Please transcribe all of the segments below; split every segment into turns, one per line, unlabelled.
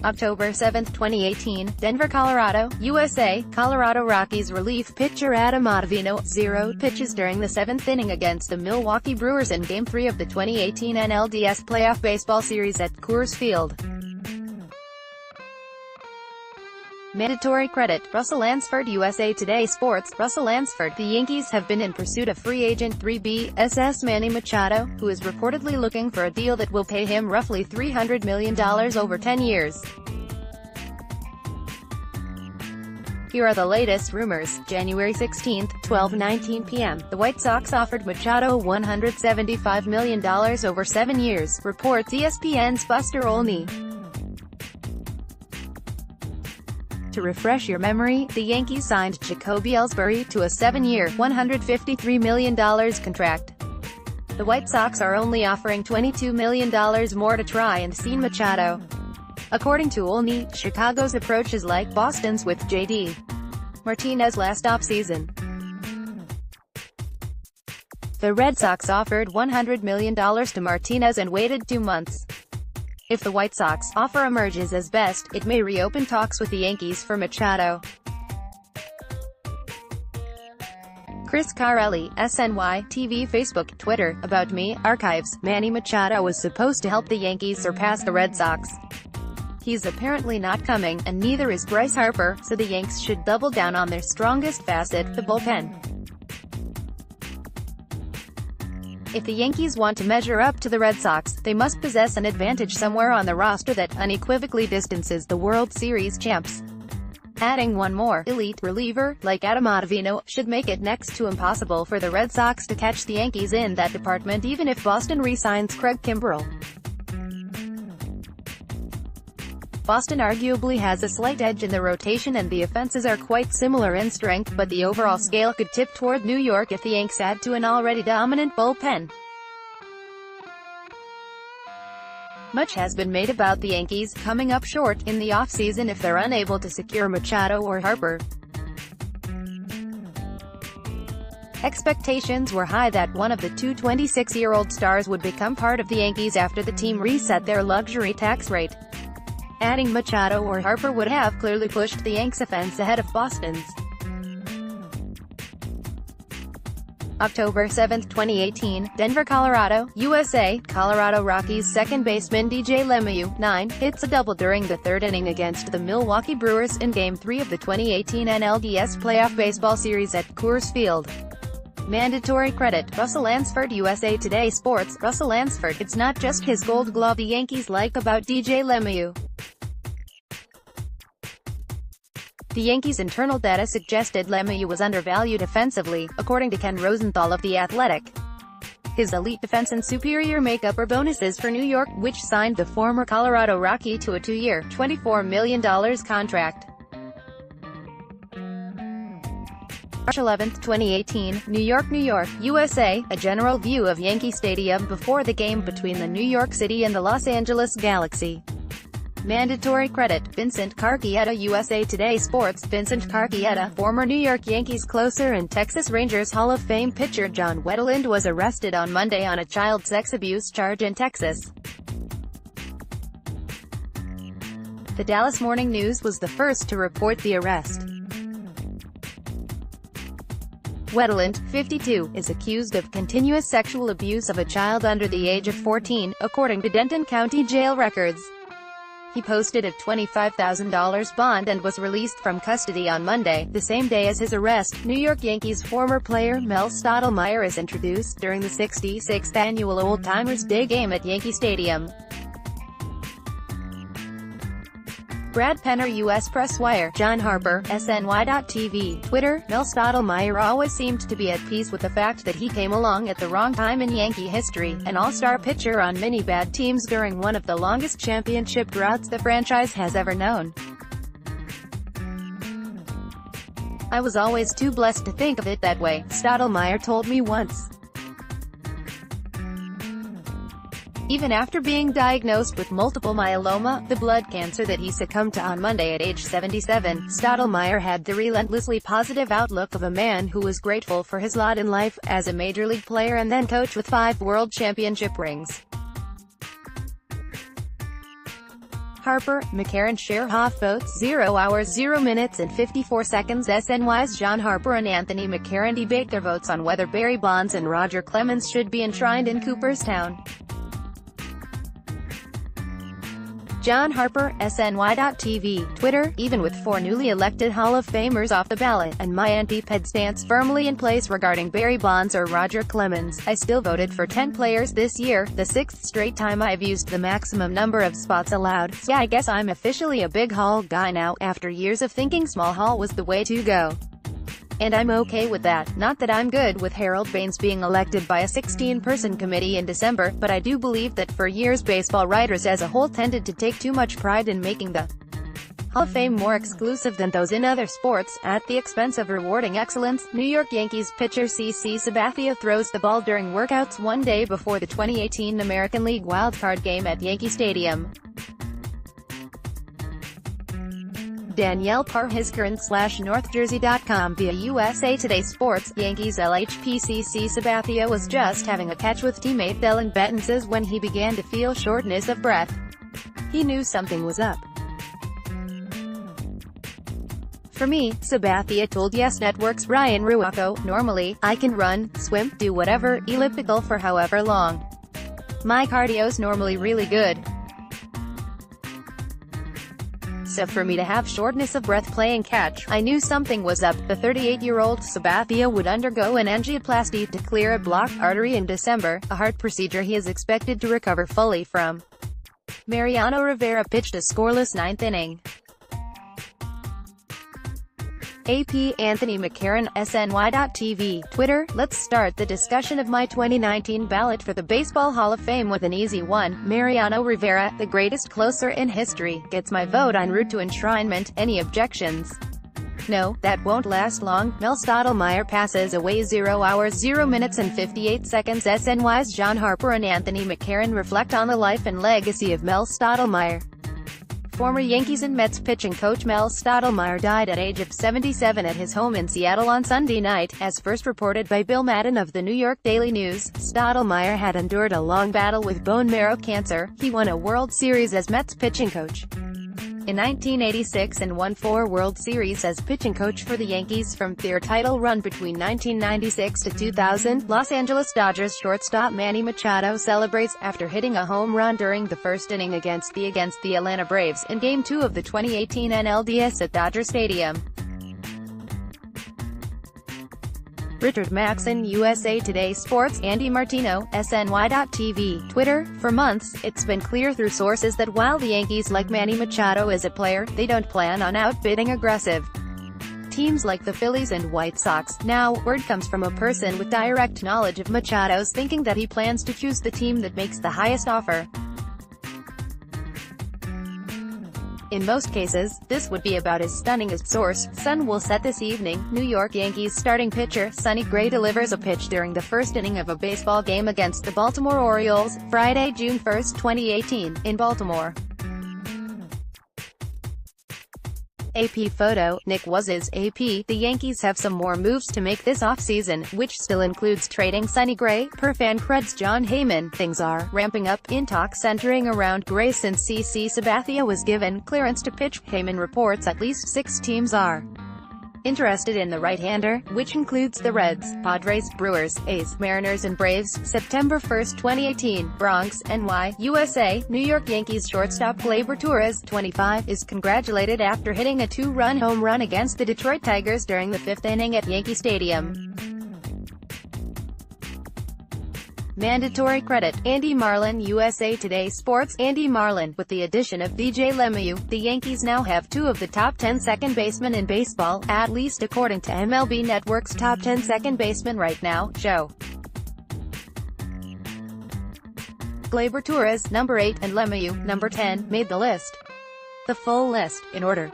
October 7, 2018, Denver, Colorado, USA. Colorado Rockies relief pitcher Adam Ottavino, 0 pitches during the 7th inning against the Milwaukee Brewers in Game 3 of the 2018 NLDS playoff baseball series at Coors Field. Mandatory credit, Russell Lansford-USA Today Sports. Russell Lansford. The Yankees have been in pursuit of free agent 3B/SS Manny Machado, who is reportedly looking for a deal that will pay him roughly $300 million over 10 years. Here are the latest rumors. January 16, 12:19 p.m. The White Sox offered Machado $175 million over 7 years, reports ESPN's Buster Olney. To refresh your memory, the Yankees signed Jacoby Ellsbury to a 7-year, $153 million contract. The White Sox are only offering $22 million more to try and sign Machado. According to Olney, Chicago's approach is like Boston's with J.D. Martinez last offseason. The Red Sox offered $100 million to Martinez and waited 2 months. If the White Sox offer emerges as best, it may reopen talks with the Yankees for Machado. Chris Carelli, SNY, TV, Facebook, Twitter, About Me, Archives. Manny Machado was supposed to help the Yankees surpass the Red Sox. He's apparently not coming, and neither is Bryce Harper, so the Yanks should double down on their strongest facet, the bullpen. If the Yankees want to measure up to the Red Sox, they must possess an advantage somewhere on the roster that unequivocally distances the World Series champs. Adding one more elite reliever, like Adam Ottavino, should make it next to impossible for the Red Sox to catch the Yankees in that department, even if Boston re-signs Craig Kimbrel. Boston arguably has a slight edge in the rotation and the offenses are quite similar in strength, but the overall scale could tip toward New York if the Yanks add to an already dominant bullpen. Much has been made about the Yankees coming up short in the offseason if they're unable to secure Machado or Harper. Expectations were high that one of the two 26-year-old stars would become part of the Yankees after the team reset their luxury tax rate. Adding Machado or Harper would have clearly pushed the Yanks' offense ahead of Boston's. October 7, 2018, Denver, Colorado, USA. Colorado Rockies second baseman DJ LeMahieu, 9, hits a double during the 3rd inning against the Milwaukee Brewers in Game 3 of the 2018 NLDS playoff baseball series at Coors Field. Mandatory credit, Russell Lansford, USA Today Sports. Russell Lansford. It's not just his Gold Glove the Yankees like about DJ LeMahieu. The Yankees' internal data suggested LeMahieu was undervalued offensively, according to Ken Rosenthal of The Athletic. His elite defense and superior makeup are bonuses for New York, which signed the former Colorado Rocky to a 2-year, $24 million contract. March 11, 2018, New York, USA. A general view of Yankee Stadium before the game between the New York City and the Los Angeles Galaxy. Mandatory credit, Vincent Carchietta, USA Today Sports. Vincent Carchietta, former New York Yankees closer and Texas Rangers Hall of Fame pitcher John Wetteland was arrested on Monday on a child sex abuse charge in Texas. The Dallas Morning News was the first to report the arrest. Wetteland, 52, is accused of continuous sexual abuse of a child under the age of 14, according to Denton County Jail records. He posted a $25,000 bond and was released from custody on Monday, the same day as his arrest. New York Yankees former player Mel Stottlemyre is introduced during the 66th annual Old Timers Day game at Yankee Stadium. Brad Penner, U.S. Press Wire. John Harper, SNY.TV. Twitter. Mel Stottlemyre always seemed to be at peace with the fact that he came along at the wrong time in Yankee history, an all-star pitcher on many bad teams during one of the longest championship droughts the franchise has ever known. I was always too blessed to think of it that way, Stottlemyre told me once. Even after being diagnosed with multiple myeloma, the blood cancer that he succumbed to on Monday at age 77, Stottlemyre had the relentlessly positive outlook of a man who was grateful for his lot in life, as a major league player and then coach with 5 world championship rings. Harper, McCarron share half votes. 0 hours 0 minutes and 54 seconds. SNY's John Harper and Anthony McCarron debate their votes on whether Barry Bonds and Roger Clemens should be enshrined in Cooperstown. John Harper, SNY.TV, Twitter, even with 4 newly elected Hall of Famers off the ballot, and my anti-Ped stance firmly in place regarding Barry Bonds or Roger Clemens, I still voted for 10 players this year, the 6th straight time I've used the maximum number of spots allowed. Yeah, I guess I'm officially a big Hall guy now, after years of thinking small Hall was the way to go. And I'm okay with that. Not that I'm good with Harold Baines being elected by a 16-person committee in December, but I do believe that for years baseball writers as a whole tended to take too much pride in making the Hall of Fame more exclusive than those in other sports, at the expense of rewarding excellence. New York Yankees pitcher CC Sabathia throws the ball during workouts one day before the 2018 American League wildcard game at Yankee Stadium. Danielle Parhiskaran /NorthJersey.com via USA Today Sports. Yankees LHPCC Sabathia was just having a catch with teammate Dellin Betances when he began to feel shortness of breath. He knew something was up. For me, Sabathia told Yes Network's Ryan Ruocco, normally, I can run, swim, do whatever, elliptical for however long. My cardio's normally really good. So for me to have shortness of breath playing catch, I knew something was up. The 38-year-old Sabathia would undergo an angioplasty to clear a blocked artery in December, a heart procedure he is expected to recover fully from. Mariano Rivera pitched a scoreless 9th inning. AP Anthony McCarron, SNY.TV, Twitter. Let's start the discussion of my 2019 ballot for the Baseball Hall of Fame with an easy one. Mariano Rivera, the greatest closer in history, gets my vote en route to enshrinement. Any objections? No, that won't last long. Mel Stottlemyre passes away. 0 hours 0 minutes and 58 seconds. SNY's John Harper and Anthony McCarron reflect on the life and legacy of Mel Stottlemyre. Former Yankees and Mets pitching coach Mel Stottlemyre died at age of 77 at his home in Seattle on Sunday night, as first reported by Bill Madden of the New York Daily News. Stottlemyre had endured a long battle with bone marrow cancer. He won a World Series as Mets pitching coach in 1986 and won 4 World Series as pitching coach for the Yankees from their title run between 1996 to 2000. Los Angeles Dodgers shortstop Manny Machado celebrates after hitting a home run during the first inning against the Atlanta Braves in Game 2 of the 2018 NLDS at Dodger Stadium. Richard Maxson, USA Today Sports. Andy Martino, SNY.TV, Twitter. For months, it's been clear through sources that while the Yankees like Manny Machado as a player, they don't plan on outbidding aggressive teams like the Phillies and White Sox. Now, word comes from a person with direct knowledge of Machado's thinking that he plans to choose the team that makes the highest offer. In most cases, this would be about as stunning as source. Sun will set this evening. New York Yankees starting pitcher Sonny Gray delivers a pitch during the first inning of a baseball game against the Baltimore Orioles, Friday, June 1, 2018, in Baltimore. AP photo, Nick Waz's AP. The Yankees have some more moves to make this offseason, which still includes trading Sonny Gray, per FanCred's John Heyman. Things are ramping up in talks centering around Gray since CC Sabathia was given clearance to pitch. Heyman reports at least 6 teams are interested in the right-hander, which includes the Reds, Padres, Brewers, A's, Mariners and Braves. September 1, 2018, Bronx, NY, USA. New York Yankees shortstop Gleyber Torres, 25, is congratulated after hitting a 2-run home run against the Detroit Tigers during the 5th inning at Yankee Stadium. Mandatory credit. Andy Marlin, USA Today Sports. Andy Marlin. With the addition of DJ LeMahieu, the Yankees now have 2 of the top 10 second basemen in baseball, at least according to MLB Network's Top 10 Second Basemen Right Now show. Gleyber Torres, number 8, and LeMahieu, number 10, made the list. The full list, in order.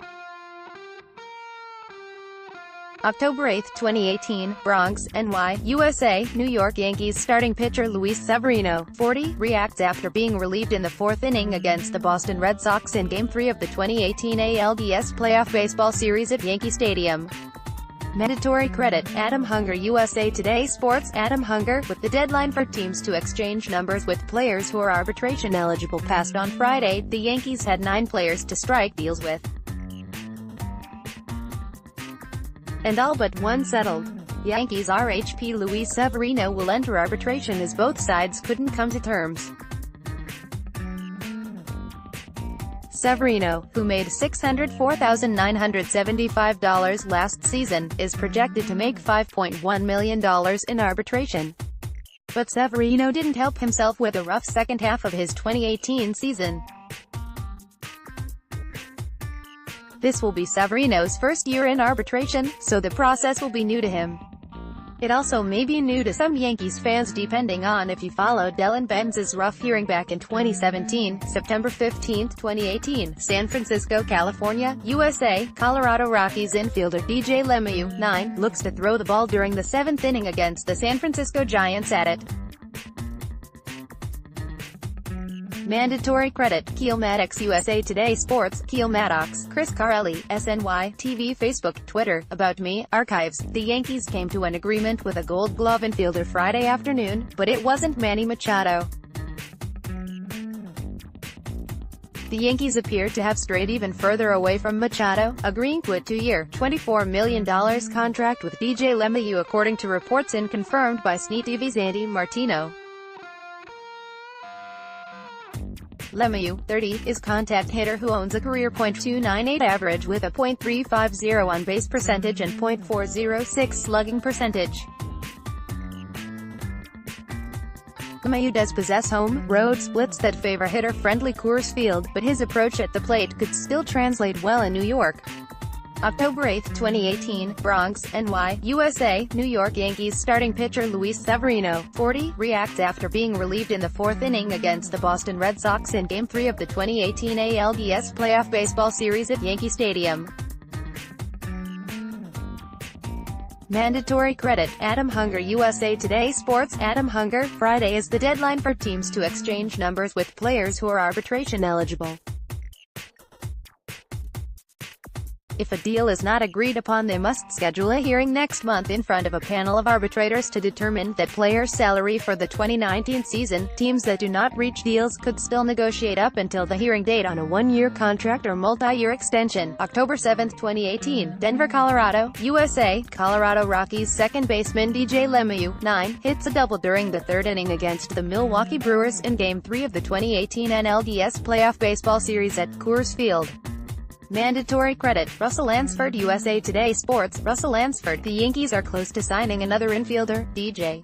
October 8, 2018, Bronx, NY, USA. New York Yankees starting pitcher Luis Severino, 40, reacts after being relieved in the 4th inning against the Boston Red Sox in Game 3 of the 2018 ALDS Playoff Baseball Series at Yankee Stadium. Mandatory credit, Adam Hunger USA Today Sports. Adam Hunger, with the deadline for teams to exchange numbers with players who are arbitration eligible passed on Friday, the Yankees had 9 players to strike deals with, and all but one settled. Yankees RHP Luis Severino will enter arbitration as both sides couldn't come to terms. Severino, who made $604,975 last season, is projected to make $5.1 million in arbitration. But Severino didn't help himself with a rough second half of his 2018 season. This will be Severino's first year in arbitration, so the process will be new to him. It also may be new to some Yankees fans depending on if you followed Dellin Benz's rough hearing back in 2017, September 15, 2018, San Francisco, California, USA. Colorado Rockies infielder DJ LeMahieu, 9, looks to throw the ball during the 7th inning against the San Francisco Giants at it. Mandatory credit, Keel Maddox USA Today Sports. Keel Maddox, Chris Carelli, SNY, TV, Facebook, Twitter. About me, Archives. The Yankees came to an agreement with a Gold Glove infielder Friday afternoon, but it wasn't Manny Machado. The Yankees appear to have strayed even further away from Machado, agreeing to a 2-year, $24 million contract with DJ LeMahieu, according to reports and confirmed by SNY TV's Andy Martino. LeMahieu, 30, is contact hitter who owns a career .298 average with a .350 on-base percentage and .406 slugging percentage. LeMahieu does possess home-road splits that favor hitter-friendly Coors Field, but his approach at the plate could still translate well in New York. October 8, 2018, Bronx, NY, USA. New York Yankees starting pitcher Luis Severino, 40, reacts after being relieved in the 4th inning against the Boston Red Sox in Game 3 of the 2018 ALDS playoff baseball series at Yankee Stadium. Mandatory credit, Adam Hunger USA Today Sports. Adam Hunger, Friday is the deadline for teams to exchange numbers with players who are arbitration eligible. If a deal is not agreed upon, they must schedule a hearing next month in front of a panel of arbitrators to determine that player's salary for the 2019 season. Teams that do not reach deals could still negotiate up until the hearing date on a 1-year contract or multi-year extension. October 7, 2018, Denver, Colorado, USA. Colorado Rockies second baseman DJ LeMahieu, 9, hits a double during the 3rd inning against the Milwaukee Brewers in Game 3 of the 2018 NLDS playoff baseball series at Coors Field. Mandatory credit, Russell Lansford USA Today Sports. Russell Lansford, the Yankees are close to signing another infielder, DJ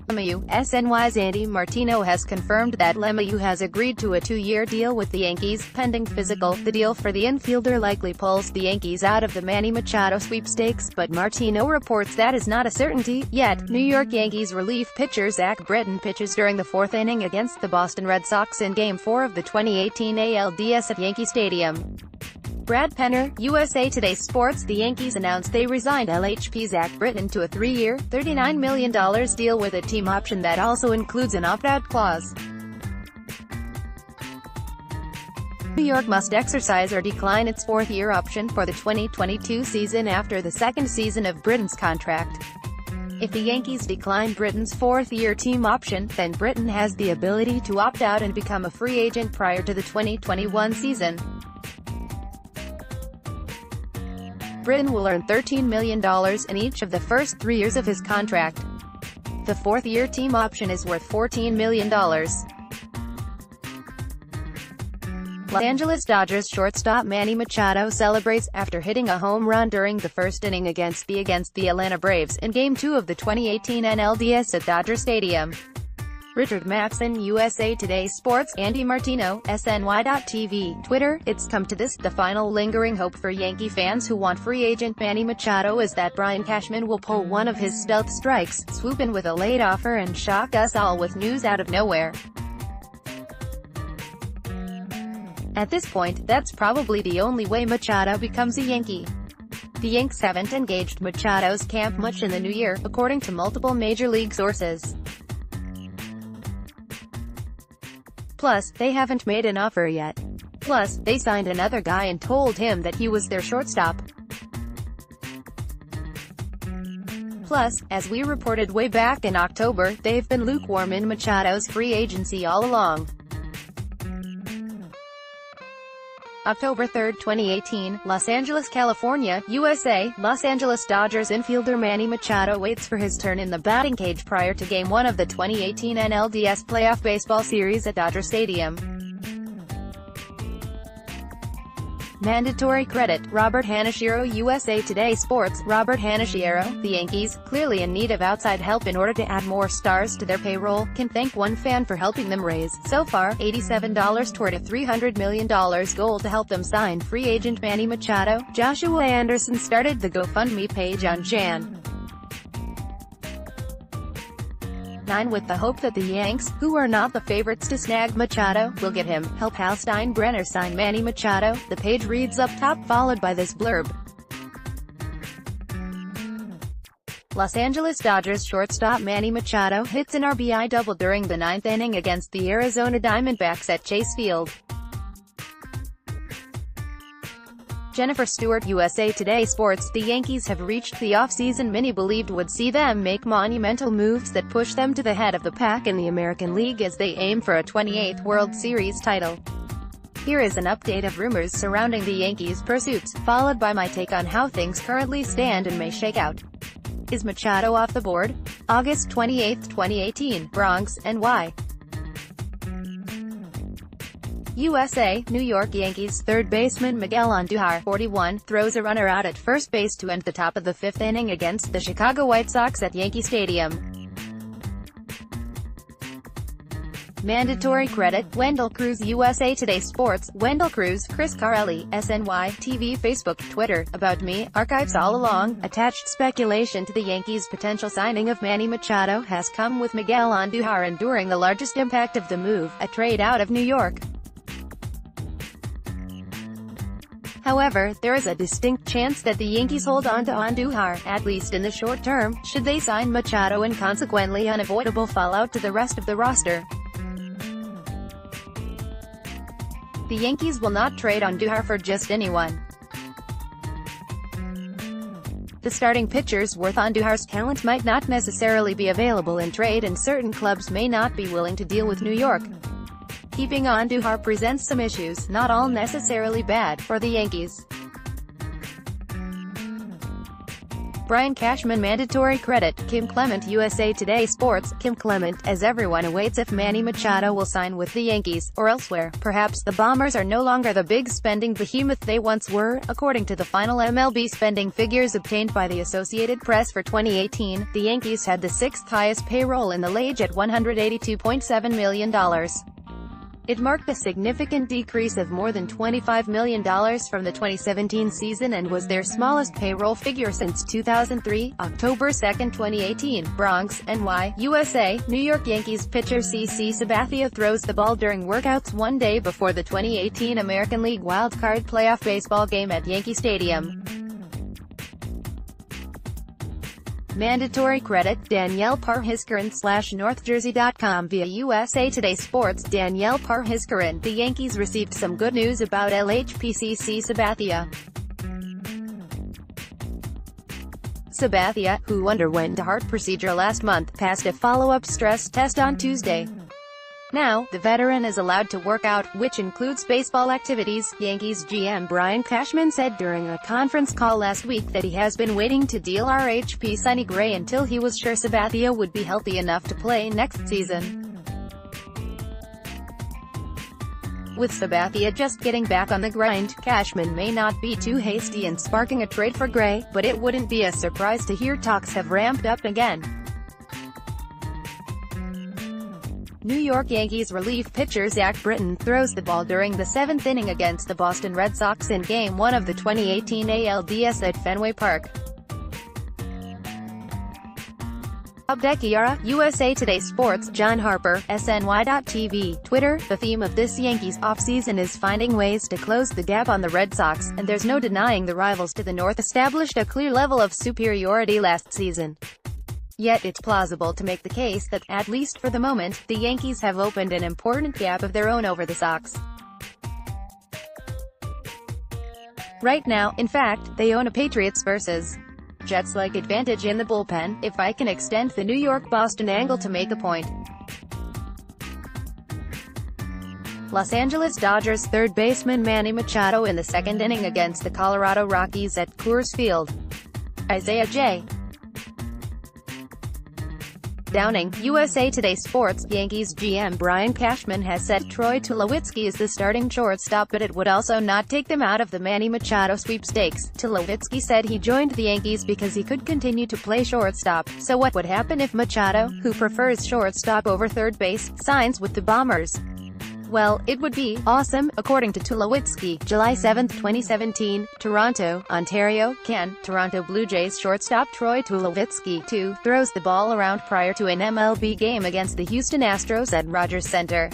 LeMahieu. SNY's Andy Martino has confirmed that LeMahieu has agreed to a 2-year deal with the Yankees, pending physical. The deal for the infielder likely pulls the Yankees out of the Manny Machado sweepstakes, but Martino reports that is not a certainty yet. New York Yankees relief pitcher Zach Britton pitches during the 4th inning against the Boston Red Sox in Game 4 of the 2018 ALDS at Yankee Stadium. Brad Penner, USA Today Sports. The Yankees announced they resigned LHP Zach Britton to a 3-year, $39 million deal with a team option that also includes an opt-out clause. New York must exercise or decline its 4th-year option for the 2022 season after the 2nd season of Britton's contract. If the Yankees decline Britton's 4th-year team option, then Britton has the ability to opt out and become a free agent prior to the 2021 season. Britton will earn $13 million in each of the first 3 years of his contract. The 4th-year team option is worth $14 million. Los Angeles Dodgers shortstop Manny Machado celebrates after hitting a home run during the 1st inning against the Atlanta Braves in Game 2 of the 2018 NLDS at Dodger Stadium. Richard Matson, USA Today Sports. Andy Martino, SNY.TV. Twitter, it's come to this. The final lingering hope for Yankee fans who want free agent Manny Machado is that Brian Cashman will pull one of his stealth strikes, swoop in with a late offer and shock us all with news out of nowhere. At this point, that's probably the only way Machado becomes a Yankee. The Yanks haven't engaged Machado's camp much in the new year, according to multiple major league sources. Plus, they haven't made an offer yet. Plus, they signed another guy and told him that he was their shortstop. Plus, as we reported way back in October, they've been lukewarm in Machado's free agency all along. October 3, 2018, Los Angeles, California, USA. Los Angeles Dodgers infielder Manny Machado waits for his turn in the batting cage prior to Game 1 of the 2018 NLDS playoff baseball series at Dodger Stadium. Mandatory credit, Robert Hanashiro, USA Today Sports. Robert Hanashiro, the Yankees, clearly in need of outside help in order to add more stars to their payroll, can thank one fan for helping them raise, so far, $87 toward a $300 million goal to help them sign free agent Manny Machado. Joshua Anderson started the GoFundMe page on Jan. 9 with the hope that the Yanks, who are not the favorites to snag Machado, will get him. Help Hal Steinbrenner sign Manny Machado, the page reads up top, followed by this blurb. Los Angeles Dodgers shortstop Manny Machado hits an RBI double during the 9th inning against the Arizona Diamondbacks at Chase Field. Jennifer Stewart, USA Today Sports. The Yankees have reached the offseason many believed would see them make monumental moves that push them to the head of the pack in the American League as they aim for a 28th World Series title. Here is an update of rumors surrounding the Yankees' pursuits, followed by my take on how things currently stand and may shake out. Is Machado off the board? August 28, 2018, Bronx, NY. USA, New York Yankees, third baseman Miguel Andujar, 41, throws a runner out at first base to end the top of the 5th inning against the Chicago White Sox at Yankee Stadium. Mandatory credit, Wendell Cruz, USA Today Sports. Wendell Cruz, Chris Carelli, SNY, TV, Facebook, Twitter, About Me, archives all along. Attached speculation to the Yankees' potential signing of Manny Machado has come with Miguel Andujar enduring the largest impact of the move, a trade out of New York. However, there is a distinct chance that the Yankees hold on to Andujar, at least in the short term, should they sign Machado and consequently unavoidable fallout to the rest of the roster. The Yankees will not trade Andujar for just anyone. The starting pitchers worth Andujar's talent might not necessarily be available in trade, and certain clubs may not be willing to deal with New York. Keeping Andujar presents some issues, not all necessarily bad, for the Yankees. Brian Cashman mandatory credit, Kim Clement, USA Today Sports. Kim Clement, as everyone awaits if Manny Machado will sign with the Yankees, or elsewhere. Perhaps the Bombers are no longer the big spending behemoth they once were. According to the final MLB spending figures obtained by the Associated Press for 2018, the Yankees had the 6th highest payroll in the league at $182.7 million. It marked a significant decrease of more than $25 million from the 2017 season and was their smallest payroll figure since 2003. October 2, 2018, Bronx, NY, USA. New York Yankees pitcher CC Sabathia throws the ball during workouts one day before the 2018 American League wildcard playoff baseball game at Yankee Stadium. Mandatory credit, Danielle Parhiskaran /NorthJersey.com via USA Today Sports. Danielle Parhiskaran, the Yankees received some good news about LHPCC Sabathia. Sabathia, who underwent a heart procedure last month, passed a follow-up stress test on Tuesday. Now, the veteran is allowed to work out, which includes baseball activities. Yankees GM Brian Cashman said during a conference call last week that he has been waiting to deal RHP Sonny Gray until he was sure Sabathia would be healthy enough to play next season. With Sabathia just getting back on the grind, Cashman may not be too hasty in sparking a trade for Gray, but it wouldn't be a surprise to hear talks have ramped up again. New York Yankees relief pitcher Zach Britton throws the ball during the 7th inning against the Boston Red Sox in Game 1 of the 2018 ALDS at Fenway Park. Abdekiara, USA Today Sports. John Harper, SNY.TV, Twitter. The theme of this Yankees offseason is finding ways to close the gap on the Red Sox, and there's no denying the rivals to the north established a clear level of superiority last season. Yet it's plausible to make the case that, at least for the moment, the Yankees have opened an important gap of their own over the Sox. Right now, in fact, they own a Patriots vs. Jets-like advantage in the bullpen, if I can extend the New York-Boston angle to make a point. Los Angeles Dodgers third baseman Manny Machado in the second inning against the Colorado Rockies at Coors Field. Isaiah J. Downing, USA Today Sports. Yankees GM Brian Cashman has said Troy Tulowitzki is the starting shortstop, but it would also not take them out of the Manny Machado sweepstakes. Tulowitzki said he joined the Yankees because he could continue to play shortstop. So what would happen if Machado, who prefers shortstop over third base, signs with the Bombers? Well, it would be awesome, according to Tulowitzki. July 7, 2017, Toronto, Ontario, Can. Toronto Blue Jays shortstop Troy Tulowitzki, 2, throws the ball around prior to an MLB game against the Houston Astros at Rogers Center.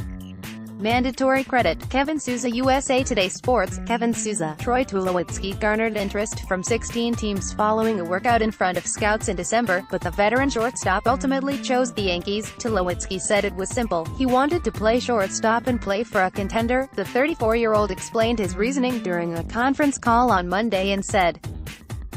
Mandatory credit. Kevin Souza, USA Today Sports. Kevin Souza. Troy Tulowitzki garnered interest from 16 teams following a workout in front of scouts in December, but the veteran shortstop ultimately chose the Yankees. Tulowitzki said it was simple. He wanted to play shortstop and play for a contender. The 34-year-old explained his reasoning during a conference call on Monday and said,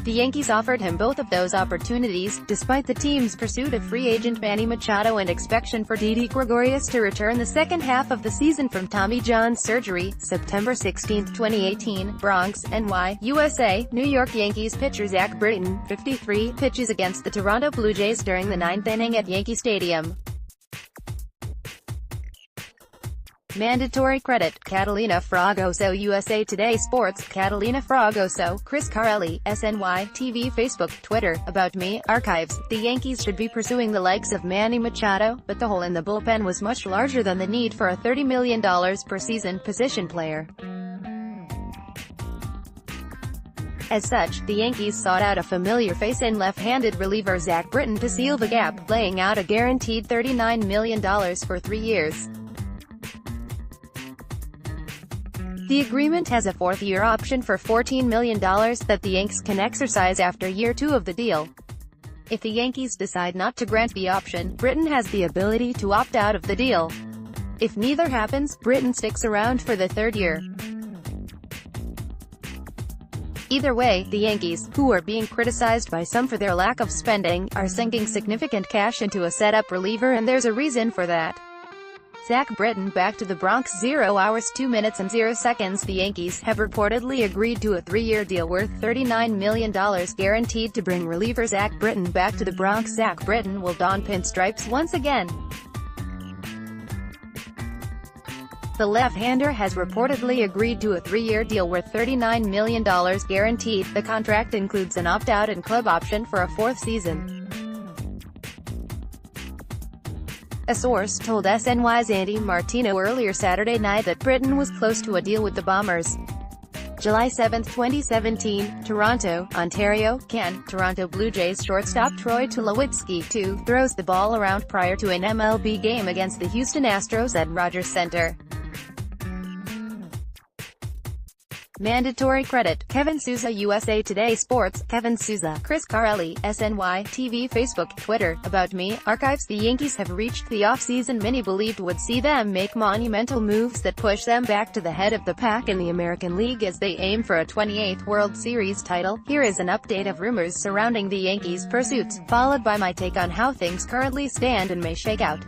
"The Yankees offered him both of those opportunities, despite the team's pursuit of free agent Manny Machado and expectation for Didi Gregorius to return the second half of the season from Tommy John surgery." September 16, 2018, Bronx, NY, USA. New York Yankees pitcher Zach Britton, 53, pitches against the Toronto Blue Jays during the ninth inning at Yankee Stadium. Mandatory credit. Catalina Fragoso, USA Today Sports. Catalina Fragoso, Chris Carelli, SNY, TV, Facebook, Twitter. About me, archives. The Yankees should be pursuing the likes of Manny Machado, but the hole in the bullpen was much larger than the need for a $30 million per season position player. As such, the Yankees sought out a familiar face in left-handed reliever Zach Britton to seal the gap, laying out a guaranteed $39 million for 3 years. The agreement has a fourth-year option for $14 million that the Yanks can exercise after year 2 of the deal. If the Yankees decide not to grant the option, Britton has the ability to opt out of the deal. If neither happens, Britton sticks around for the third year. Either way, the Yankees, who are being criticized by some for their lack of spending, are sinking significant cash into a setup reliever, and there's a reason for that. Zach Britton back to the Bronx. 0 hours 2 minutes and 0 seconds. The Yankees have reportedly agreed to a 3-year deal worth $39 million guaranteed to bring reliever Zach Britton back to the Bronx. Zach Britton will don pinstripes once again. The left-hander has reportedly agreed to a 3-year deal worth $39 million guaranteed. The contract includes an opt-out and club option for a 4th season. A source told SNY's Andy Martino earlier Saturday night that Britton was close to a deal with the Bombers. July 7, 2017, Toronto, Ontario, Can. Toronto Blue Jays shortstop Troy Tulowitzki, 2, throws the ball around prior to an MLB game against the Houston Astros at Rogers Center. Mandatory credit. Kevin Souza, USA Today Sports. Kevin Souza, Chris Carelli, SNY, TV, Facebook, Twitter. About me, archives. The Yankees have reached the offseason many believed would see them make monumental moves that push them back to the head of the pack in the American League as they aim for a 28th World Series title. Here is an update of rumors surrounding the Yankees' pursuits, followed by my take on how things currently stand and may shake out.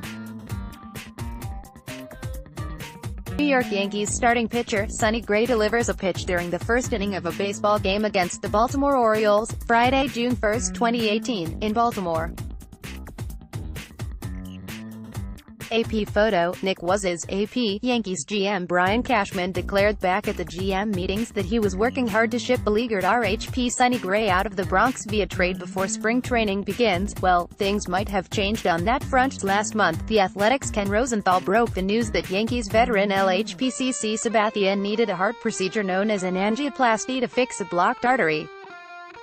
New York Yankees starting pitcher Sonny Gray delivers a pitch during the first inning of a baseball game against the Baltimore Orioles, Friday, June 1, 2018, in Baltimore. AP photo. Nick Waz's AP. Yankees GM Brian Cashman declared back at the GM meetings that he was working hard to ship beleaguered RHP Sonny Gray out of the Bronx via trade before spring training begins. Well, things might have changed on that front. Last month, The Athletic's Ken Rosenthal broke the news that Yankees veteran LHPCC Sabathia needed a heart procedure known as an angioplasty to fix a blocked artery.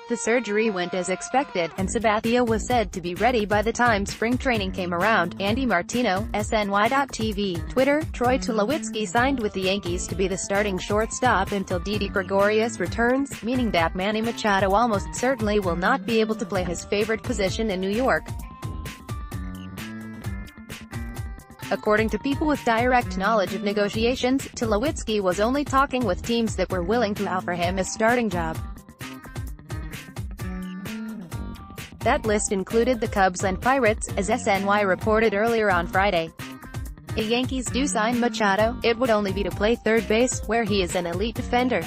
The surgery went as expected, and Sabathia was said to be ready by the time spring training came around. Andy Martino, SNY.TV, Twitter. Troy Tulowitzki signed with the Yankees to be the starting shortstop until Didi Gregorius returns, meaning that Manny Machado almost certainly will not be able to play his favorite position in New York. According to people with direct knowledge of negotiations, Tulowitzki was only talking with teams that were willing to offer him a starting job. That list included the Cubs and Pirates, as SNY reported earlier on Friday. If Yankees do sign Machado, it would only be to play third base, where he is an elite defender.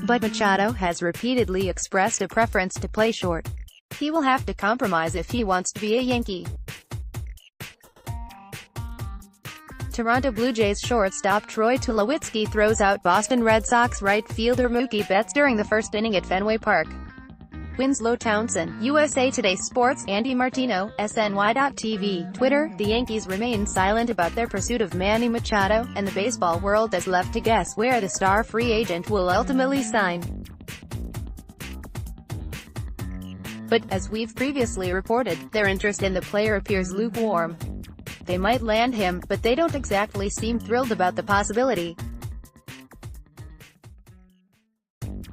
But Machado has repeatedly expressed a preference to play short. He will have to compromise if he wants to be a Yankee. Toronto Blue Jays shortstop Troy Tulowitzki throws out Boston Red Sox right fielder Mookie Betts during the first inning at Fenway Park. Winslow Townsend, USA Today Sports, Andy Martino, SNY.TV, Twitter. The Yankees remain silent about their pursuit of Manny Machado, and the baseball world is left to guess where the star free agent will ultimately sign. But, as we've previously reported, their interest in the player appears lukewarm. They might land him, but they don't exactly seem thrilled about the possibility.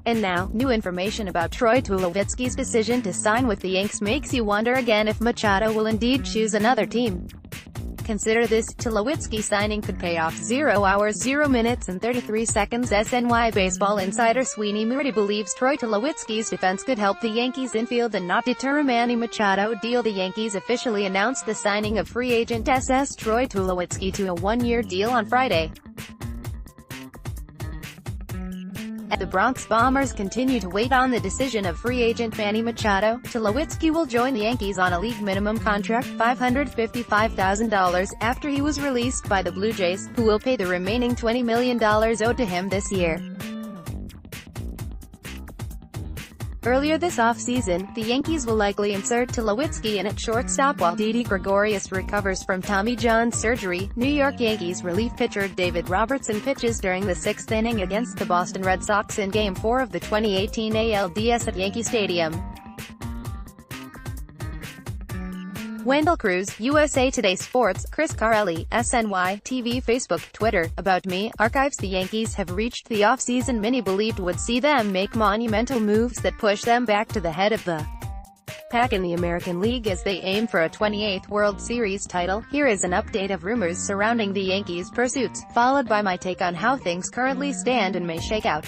And now, new information about Troy Tulowitzki's decision to sign with the Yankees makes you wonder again if Machado will indeed choose another team. Consider this: Tulowitzki signing could pay off. 0 hours 0 minutes and 33 seconds. SNY baseball insider Sweeney Moody believes Troy Tulowitzki's defense could help the Yankees infield and not deter a Manny Machado deal. The Yankees officially announced the signing of free agent SS Troy Tulowitzki to a one-year deal on Friday. The Bronx Bombers continue to wait on the decision of free agent Manny Machado. Tulowitzki will join the Yankees on a league minimum contract, $555,000, after he was released by the Blue Jays, who will pay the remaining $20 million owed to him this year. Earlier this offseason, the Yankees will likely insert Tulowitzki in at shortstop while Didi Gregorius recovers from Tommy John surgery. New York Yankees relief pitcher David Robertson pitches during the sixth inning against the Boston Red Sox in Game 4 of the 2018 ALDS at Yankee Stadium. Wendell Cruz, USA Today Sports, Chris Carelli, SNY, TV, Facebook, Twitter. About me, archives. The Yankees have reached the offseason many believed would see them make monumental moves that push them back to the head of the pack in the American League as they aim for a 28th World Series title. Here is an update of rumors surrounding the Yankees' pursuits, followed by my take on how things currently stand and may shake out.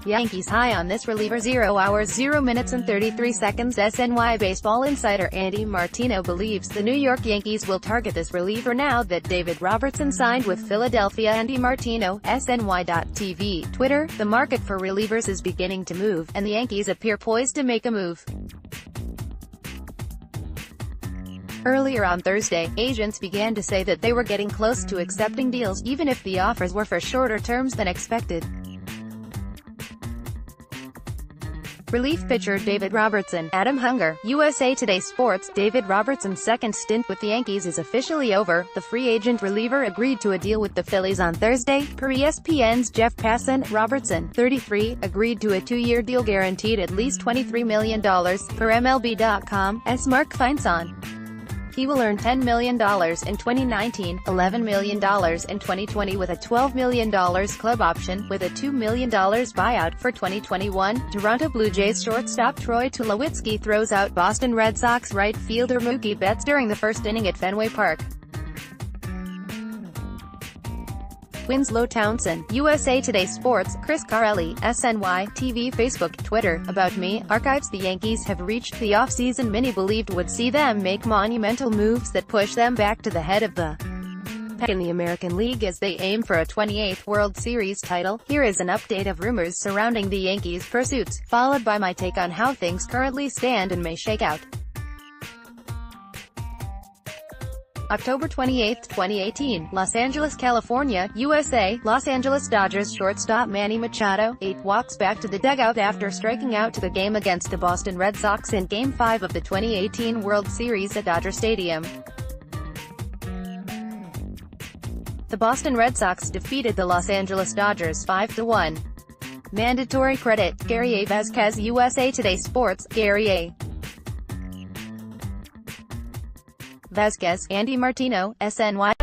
Yankees high on this reliever. 0 hours 0 minutes and 33 seconds. SNY baseball insider Andy Martino believes the New York Yankees will target this reliever now that David Robertson signed with Philadelphia. Andy Martino, SNY.TV, Twitter. The market for relievers is beginning to move, and the Yankees appear poised to make a move. Earlier on Thursday, agents began to say that they were getting close to accepting deals, even if the offers were for shorter terms than expected. Relief pitcher David Robertson, Adam Hunger, USA Today Sports. David Robertson's second stint with the Yankees is officially over. The free agent reliever agreed to a deal with the Phillies on Thursday. Per ESPN's Jeff Passan, Robertson, 33, agreed to a two-year deal guaranteed at least $23 million. Per MLB.com's Mark Feinson, he will earn $10 million in 2019, $11 million in 2020 with a $12 million club option, with a $2 million buyout for 2021. Toronto Blue Jays shortstop Troy Tulowitzki throws out Boston Red Sox right fielder Mookie Betts during the first inning at Fenway Park. Winslow Townsend, USA Today Sports, Chris Carelli, SNY, TV, Facebook, Twitter. About me, archives. The Yankees have reached the offseason many believed would see them make monumental moves that push them back to the head of the pack in the American League as they aim for a 28th World Series title. Here is an update of rumors surrounding the Yankees' pursuits, followed by my take on how things currently stand and may shake out. October 28, 2018, Los Angeles, California, USA. Los Angeles Dodgers shortstop Manny Machado, 8, walks back to the dugout after striking out to the game against the Boston Red Sox in Game 5 of the 2018 World Series at Dodger Stadium. The Boston Red Sox defeated the Los Angeles Dodgers 5-1. Mandatory credit, Gary A. Vasquez, USA Today Sports. Gary A. Vasquez, Andy Martino, SNY.